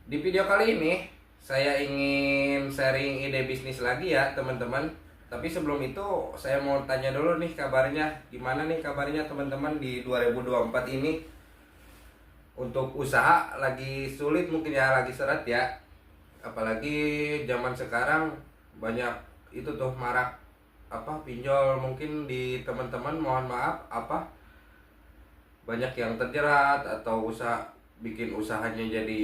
Di video kali ini saya ingin sharing ide bisnis lagi ya teman-teman. Tapi sebelum itu saya mau tanya dulu nih kabarnya. Gimana nih kabarnya teman-teman di 2024 ini? Untuk usaha lagi sulit mungkin ya, lagi seret ya. Apalagi zaman sekarang banyak itu tuh marak pinjol mungkin di teman-teman, mohon maaf banyak yang terjerat atau bikin usahanya jadi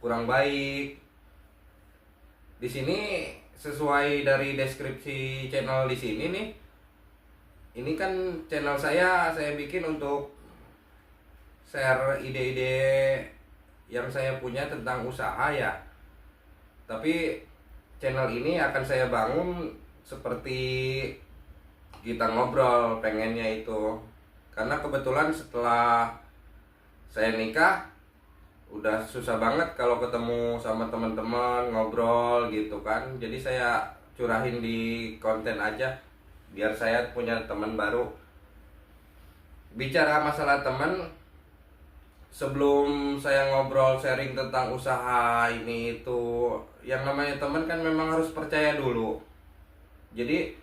kurang baik. Di sini sesuai dari deskripsi channel di sini nih, ini kan channel saya bikin untuk share ide-ide yang saya punya tentang usaha ya. Tapi channel ini akan saya bangun seperti kita ngobrol pengennya itu. Karena kebetulan setelah saya nikah udah susah banget kalau ketemu sama teman-teman ngobrol gitu kan. Jadi saya curahin di konten aja biar saya punya teman baru. Bicara masalah teman, sebelum saya ngobrol sharing tentang usaha ini itu, yang namanya teman kan memang harus percaya dulu. Jadi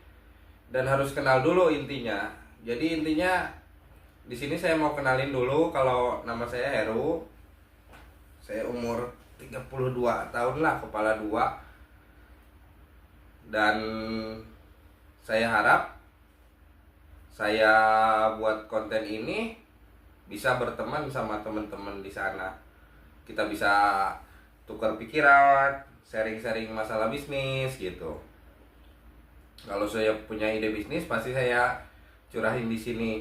dan harus kenal dulu intinya. Jadi intinya di sini saya mau kenalin dulu kalau nama saya Heru. Saya umur 32 tahun lah, kepala dua. Dan saya harap saya buat konten ini bisa berteman sama teman-teman di sana. Kita bisa tukar pikiran, sharing-sharing masalah bisnis gitu. Kalau saya punya ide bisnis pasti saya curahin di sini.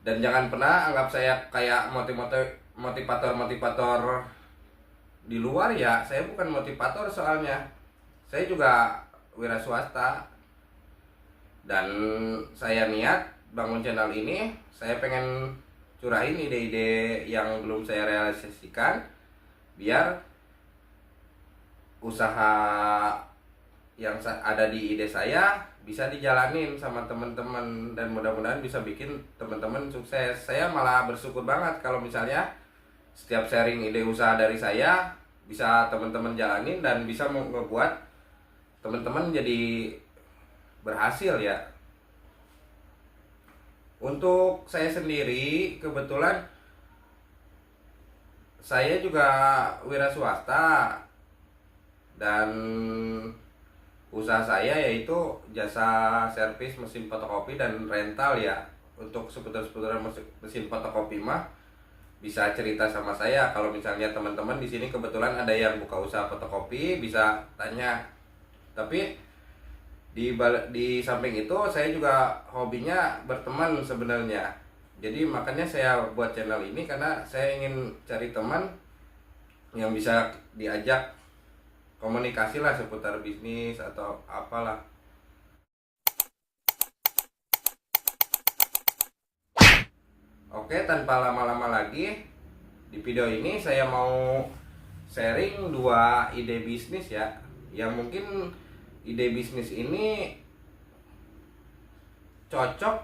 Dan jangan pernah anggap saya kayak motivator di luar ya. Saya bukan motivator soalnya. Saya juga wira swasta. Dan saya niat bangun channel ini, saya pengen curahin ide-ide yang belum saya realisasikan biar usaha yang ada di ide saya bisa dijalanin sama teman-teman dan mudah-mudahan bisa bikin teman-teman sukses. Saya malah bersyukur banget kalau misalnya setiap sharing ide usaha dari saya bisa teman-teman jalanin dan bisa membuat teman-teman jadi berhasil ya. Untuk saya sendiri kebetulan saya juga wira swasta dan usaha saya yaitu jasa servis mesin fotokopi dan rental ya. Untuk seputar-seputaran mesin fotokopi mah bisa cerita sama saya. Kalau misalnya teman-teman di sini kebetulan ada yang buka usaha fotokopi bisa tanya. Tapi di samping itu saya juga hobinya berteman sebenarnya. Jadi makanya saya buat channel ini karena saya ingin cari teman yang bisa diajak komunikasi lah seputar bisnis atau apalah. Oke, tanpa lama-lama lagi, di video ini saya mau sharing dua ide bisnis ya. Yang mungkin ide bisnis ini cocok,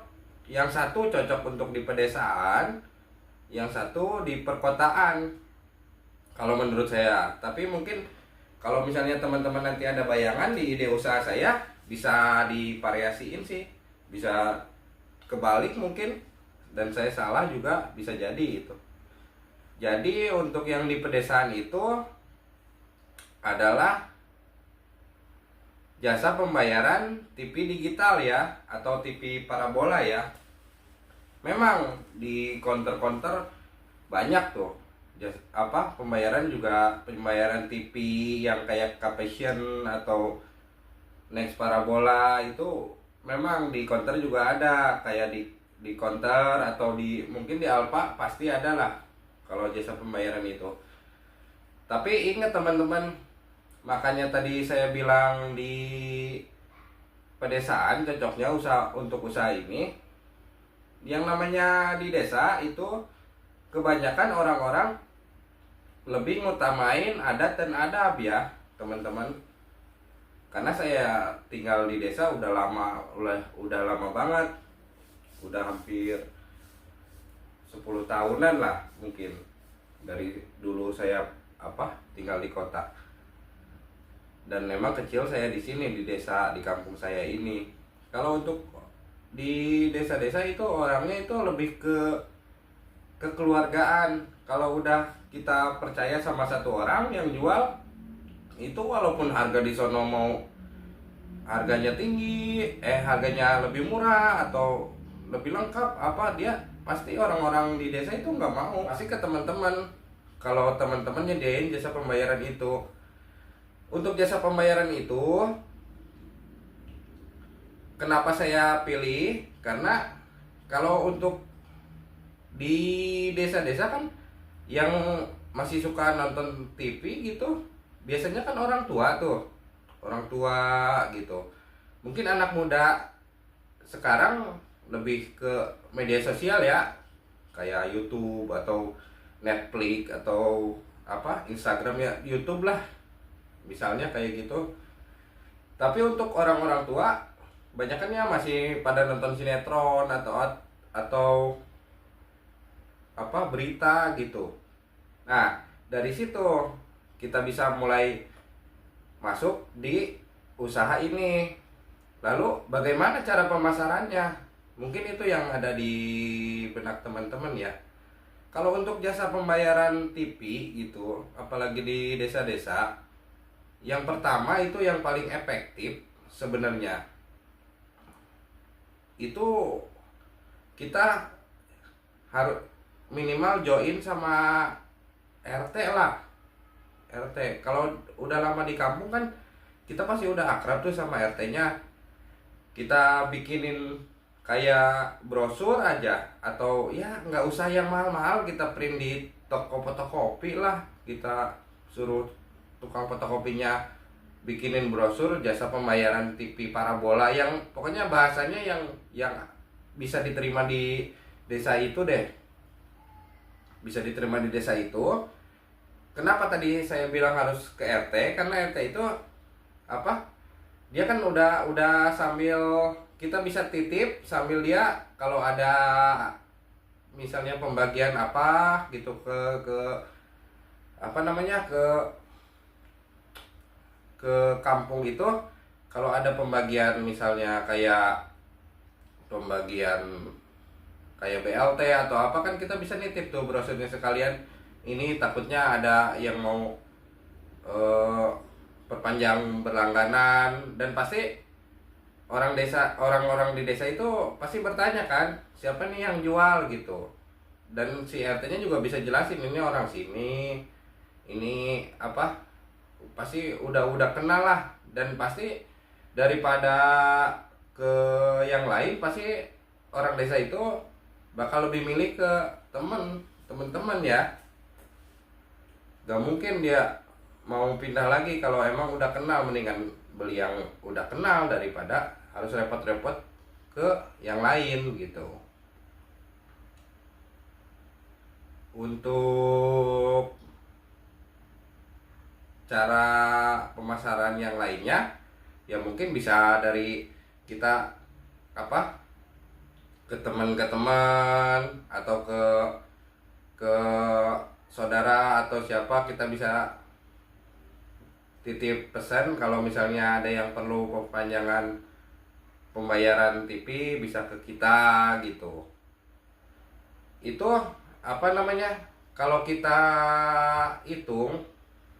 yang satu cocok untuk di pedesaan, yang satu di perkotaan. Kalau menurut saya, tapi mungkin kalau misalnya teman-teman nanti ada bayangan di ide usaha saya, bisa divariasiin sih. Bisa kebalik mungkin, dan saya salah juga bisa jadi itu. Jadi untuk yang di pedesaan itu adalah jasa pembayaran TV digital ya, atau TV parabola ya. Memang di counter-counter banyak tuh pembayaran TV yang kayak Capation atau Next Parabola itu memang di counter juga ada, kayak di counter atau mungkin di Alfa pasti ada lah kalau jasa pembayaran itu. Tapi ingat teman-teman, makanya tadi saya bilang di pedesaan cocoknya untuk usaha ini. Yang namanya di desa itu kebanyakan orang-orang lebih ngutamain adat dan adab ya teman-teman. Karena saya tinggal di desa udah lama banget, udah hampir 10 tahunan lah mungkin. dari dulu saya tinggal di kota, dan memang kecil saya di sini di desa, di kampung saya ini. Kalau untuk di desa-desa itu orangnya itu lebih ke kekeluargaan. Kalau udah kita percaya sama satu orang yang jual, itu walaupun harga di sono mau harganya tinggi, harganya lebih murah atau lebih lengkap dia pasti orang-orang di desa itu nggak mau, pasti ke teman-teman. Kalau teman-teman nyediain jasa pembayaran itu, untuk jasa pembayaran itu kenapa saya pilih, karena kalau untuk di desa-desa kan yang masih suka nonton TV gitu biasanya kan orang tua tuh, orang tua gitu. Mungkin anak muda sekarang lebih ke media sosial ya, kayak YouTube atau Netflix atau Instagram ya, YouTube lah misalnya kayak gitu. Tapi untuk orang-orang tua banyakannya masih pada nonton sinetron atau berita gitu. Nah, dari situ kita bisa mulai masuk di usaha ini. Lalu bagaimana cara pemasarannya? Mungkin itu yang ada di benak teman-teman ya. Kalau untuk jasa pembayaran TV gitu, apalagi di desa-desa, yang pertama itu yang paling efektif sebenarnya. Itu kita harus minimal join sama RT lah. RT. Kalau udah lama di kampung kan kita pasti udah akrab tuh sama RT-nya. Kita bikinin kayak brosur aja, atau ya nggak usah yang mahal-mahal, kita print di toko fotokopi lah. Kita suruh tukang fotokopinya bikinin brosur jasa pembayaran TV parabola, yang pokoknya bahasanya yang bisa diterima di desa itu deh. Bisa diterima di desa itu. Kenapa tadi saya bilang harus ke RT? Karena RT itu dia kan udah sambil kita bisa titip, sambil dia kalau ada misalnya pembagian gitu ke ke kampung itu, kalau ada pembagian misalnya kayak pembagian kayak BLT atau kan kita bisa nitip tuh brosurnya sekalian. Ini takutnya ada yang mau perpanjang berlangganan, dan pasti orang-orang di desa itu pasti bertanya kan, siapa nih yang jual gitu. Dan si RT-nya juga bisa jelasin, ini orang sini, ini pasti udah kenal lah. Dan pasti daripada ke yang lain, pasti orang desa itu bakal lebih milih ke temen-temen ya. Gak mungkin dia mau pindah lagi kalau emang udah kenal. Mendingan beli yang udah kenal daripada harus repot-repot ke yang lain gitu. Untuk cara pemasaran yang lainnya ya mungkin bisa dari kita ke teman atau ke saudara atau siapa, kita bisa titip pesan kalau misalnya ada yang perlu perpanjangan pembayaran TV, bisa ke kita gitu. Itu kalau kita hitung,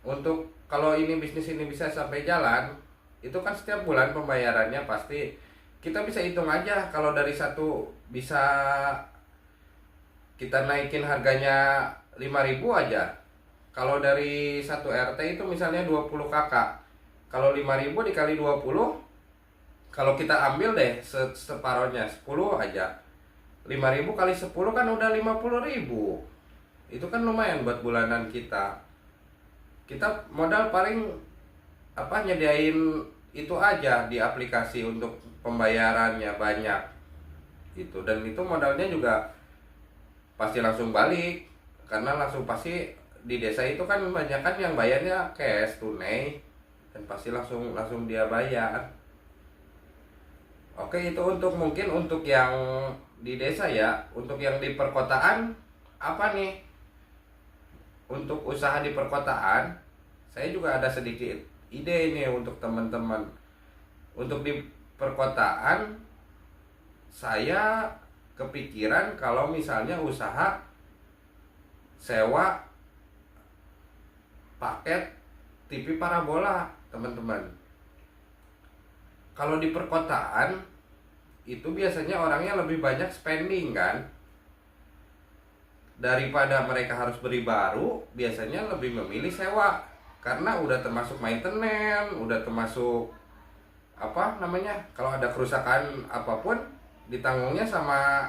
untuk kalau ini bisnis ini bisa sampai jalan, itu kan setiap bulan pembayarannya pasti kita bisa hitung aja. Kalau dari satu bisa kita naikin harganya 5.000 aja. Kalau dari satu RT itu misalnya 20 kakak, kalau 5.000 dikali 20, kalau kita ambil deh separohnya 10 aja, 5.000 kali 10 kan udah 50.000. Itu kan lumayan buat bulanan kita. Kita modal paling nyediain itu aja di aplikasi untuk pembayarannya banyak gitu. Dan itu modalnya juga pasti langsung balik, karena langsung pasti di desa itu kan banyak kan yang bayarnya cash tunai, dan pasti langsung dia bayar. Oke, itu mungkin untuk yang di desa ya. Untuk yang di perkotaan apa nih? untuk usaha di perkotaan, saya juga ada sedikit ide ini untuk teman-teman. Untuk di perkotaan, saya kepikiran kalau misalnya usaha sewa paket TV parabola, teman-teman. Kalau di perkotaan itu biasanya orangnya lebih banyak spending kan, daripada mereka harus beli baru, biasanya lebih memilih sewa karena udah termasuk maintenance, udah termasuk apa namanya, kalau ada kerusakan apapun ditanggungnya sama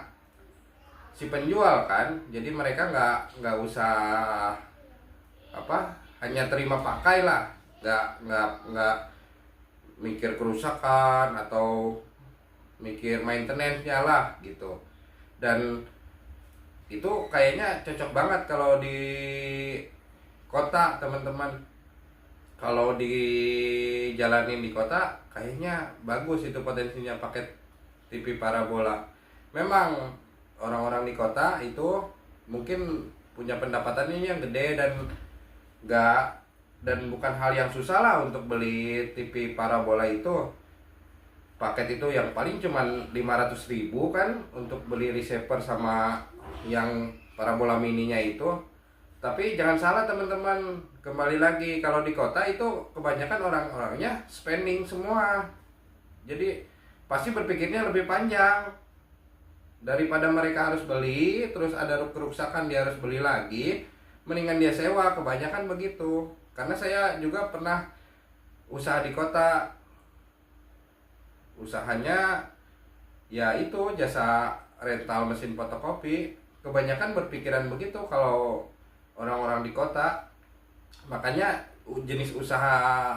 si penjual kan. Jadi mereka nggak usah apa, hanya terima pakai lah, nggak mikir kerusakan atau mikir maintenance-nya lah gitu. Dan itu kayaknya cocok banget kalau di kota, teman-teman. Kalau dijalanin di kota kayaknya bagus itu potensinya paket TV parabola. Memang orang-orang di kota itu mungkin punya pendapatan ini yang gede nggak dan bukan hal yang susah lah untuk beli TV parabola itu. Paket itu yang paling cuman 500.000 kan untuk beli receiver sama yang parabola mininya itu. Tapi jangan salah teman-teman, kembali lagi kalau di kota itu kebanyakan orang-orangnya spending semua. Jadi pasti berpikirnya lebih panjang. Daripada mereka harus beli, terus ada kerusakan dia harus beli lagi, mendingan dia sewa, kebanyakan begitu. Karena saya juga pernah usaha di kota. Usahanya ya itu jasa rental mesin fotokopi. Kebanyakan berpikiran begitu kalau orang-orang di kota. Makanya jenis usaha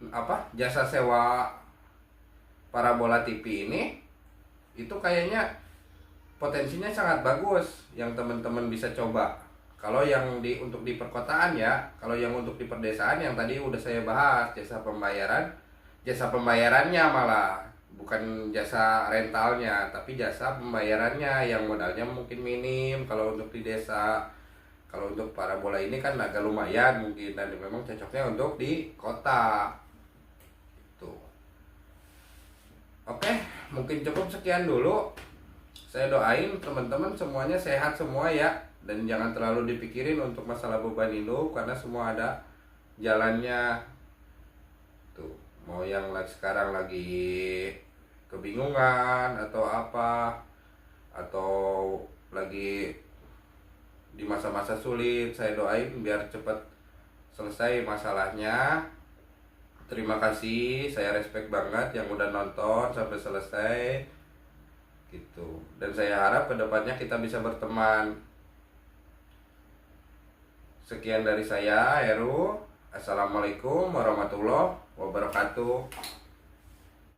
apa, jasa sewa parabola TV ini itu kayaknya potensinya sangat bagus yang teman-teman bisa coba. Kalau yang untuk di perkotaan ya, kalau yang untuk di perdesaan yang tadi udah saya bahas, jasa pembayarannya malah bukan jasa rentalnya, tapi jasa pembayarannya yang modalnya mungkin minim kalau untuk di desa. Kalau untuk parabola ini kan agak lumayan mungkin, dan memang cocoknya untuk di kota. Tuh. Oke, mungkin cukup sekian dulu. Saya doain teman-teman semuanya sehat semua ya, dan jangan terlalu dipikirin untuk masalah beban hidup karena semua ada jalannya. Tuh, mau yang sekarang lagi kebingungan atau apa, atau lagi di masa-masa sulit, saya doain biar cepat selesai masalahnya. Terima kasih, saya respect banget yang udah nonton sampai selesai gitu. Dan saya harap kedepannya kita bisa berteman. Sekian dari saya, Heru. Assalamualaikum warahmatullahi wabarakatuh.